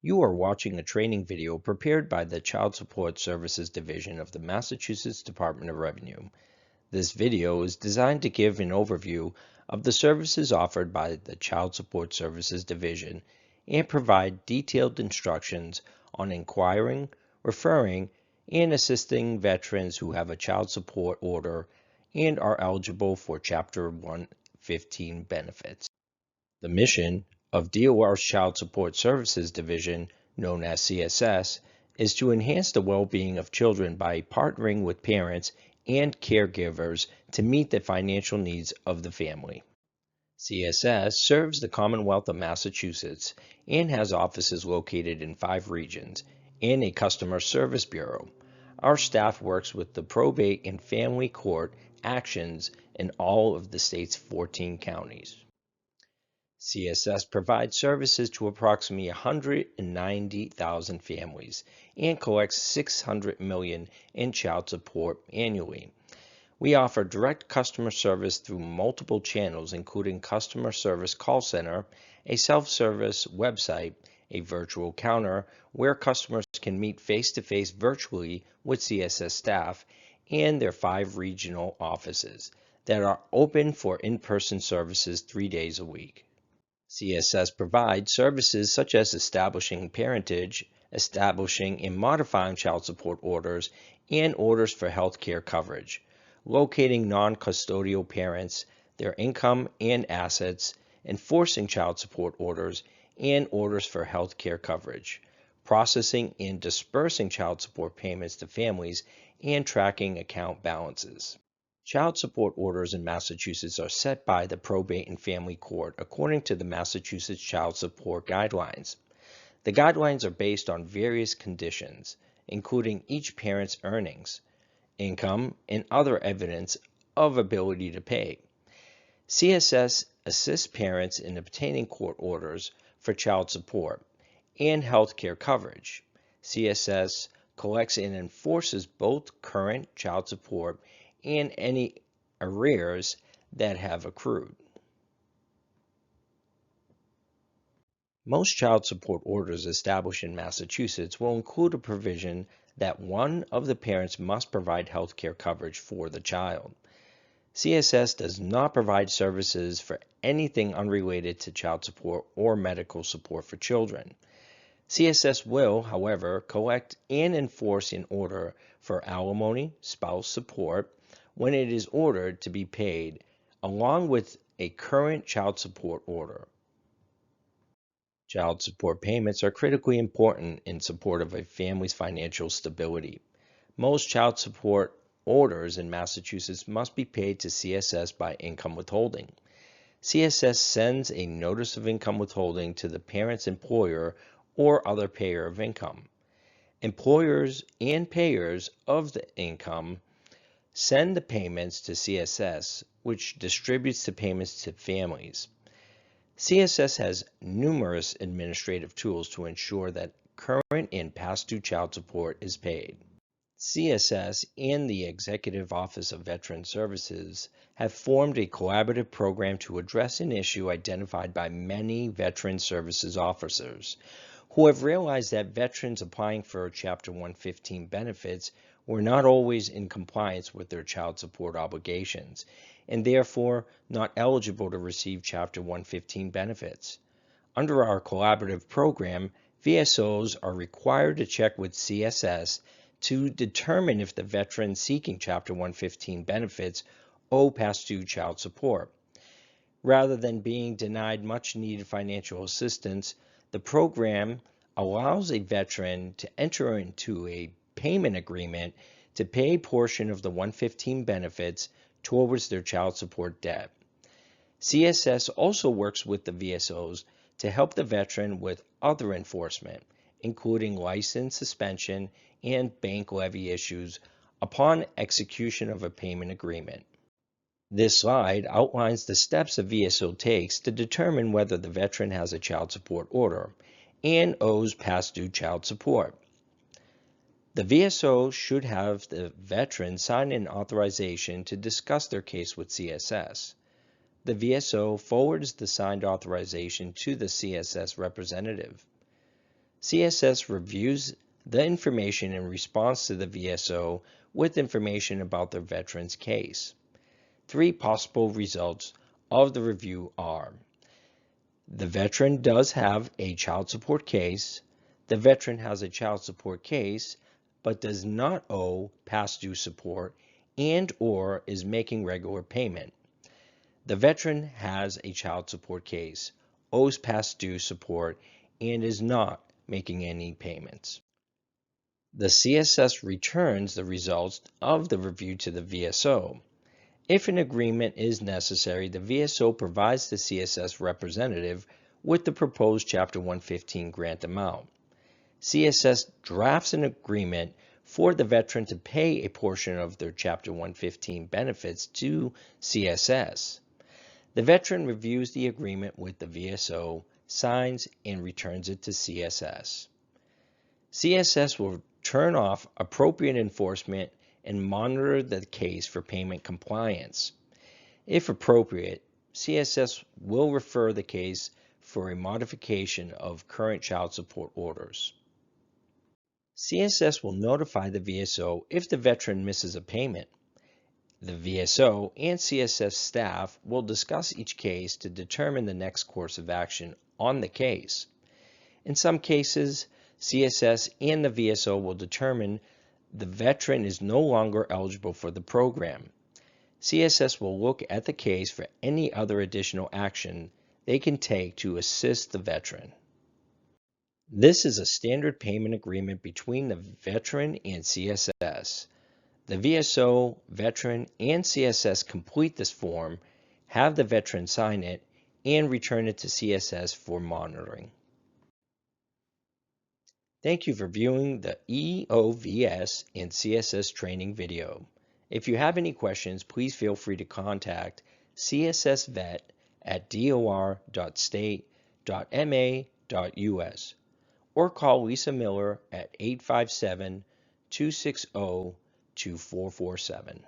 You are watching a training video prepared by the Child Support Services Division of the Massachusetts Department of Revenue. This video is designed to give an overview of the services offered by the Child Support Services Division and provide detailed instructions on inquiring, referring, and assisting veterans who have a child support order and are eligible for Chapter 115 benefits. The mission of DOR's Child Support Services Division, known as CSS, is to enhance the well-being of children by partnering with parents and caregivers to meet the financial needs of the family. CSS serves the Commonwealth of Massachusetts and has offices located in 5 regions and a customer service bureau. Our staff works with the probate and family court actions in all of the state's 14 counties. CSS provides services to approximately 190,000 families and collects $600 million in child support annually. We offer direct customer service through multiple channels, including customer service call center, a self-service website, a virtual counter where customers can meet face-to-face virtually with CSS staff, and their 5 regional offices that are open for in-person services 3 days a week. CSS provides services such as establishing parentage, establishing and modifying child support orders, and orders for health care coverage, locating non-custodial parents, their income and assets, enforcing child support orders and orders for health care coverage, processing and dispersing child support payments to families, and tracking account balances. Child support orders in Massachusetts are set by the Probate and Family Court according to the Massachusetts Child Support Guidelines. The guidelines are based on various conditions, including each parent's earnings, income, and other evidence of ability to pay. CSS assists parents in obtaining court orders for child support and health care coverage. CSS collects and enforces both current child support and any arrears that have accrued. Most child support orders established in Massachusetts will include a provision that one of the parents must provide health care coverage for the child. CSS does not provide services for anything unrelated to child support or medical support for children. CSS will, however, collect and enforce an order for alimony, spouse support, when it is ordered to be paid, along with a current child support order. Child support payments are critically important in support of a family's financial stability. Most child support orders in Massachusetts must be paid to CSS by income withholding. CSS sends a notice of income withholding to the parent's employer or other payer of income. Employers and payers of the income send the payments to CSS, which distributes the payments to families. CSS has numerous administrative tools to ensure that current and past due child support is paid. CSS and the Executive Office of Veteran Services have formed a collaborative program to address an issue identified by many veteran services officers who have realized that veterans applying for Chapter 115 benefits were not always in compliance with their child support obligations, and therefore not eligible to receive Chapter 115 benefits. Under our collaborative program, VSOs are required to check with CSS to determine if the veteran seeking Chapter 115 benefits owe past due child support. Rather than being denied much needed financial assistance, the program allows a veteran to enter into a payment agreement to pay a portion of the 115 benefits towards their child support debt. CSS also works with the VSOs to help the veteran with other enforcement, including license suspension and bank levy issues upon execution of a payment agreement. This slide outlines the steps a VSO takes to determine whether the veteran has a child support order and owes past due child support. The VSO should have the veteran sign an authorization to discuss their case with CSS. The VSO forwards the signed authorization to the CSS representative. CSS reviews the information in response to the VSO with information about the veteran's case. Three possible results of the review are: the veteran does have a child support case, the veteran has a child support case but does not owe past due support and/or is making regular payment. The veteran has a child support case, owes past due support, and is not making any payments. The CSS returns the results of the review to the VSO. If an agreement is necessary, the VSO provides the CSS representative with the proposed Chapter 115 grant amount. CSS drafts an agreement for the veteran to pay a portion of their Chapter 115 benefits to CSS. The veteran reviews the agreement with the VSO, signs, and returns it to CSS. CSS will turn off appropriate enforcement and monitor the case for payment compliance. If appropriate, CSS will refer the case for a modification of current child support orders. CSS will notify the VSO if the veteran misses a payment. The VSO and CSS staff will discuss each case to determine the next course of action on the case. In some cases, CSS and the VSO will determine the veteran is no longer eligible for the program. CSS will look at the case for any other additional action they can take to assist the veteran. This is a standard payment agreement between the veteran and CSS. The VSO, veteran, and CSS complete this form, have the veteran sign it, and return it to CSS for monitoring. Thank you for viewing the EOVS and CSS training video. If you have any questions, please feel free to contact cssvet@dor.state.ma.us or call Lisa Miller at 857-260-2447.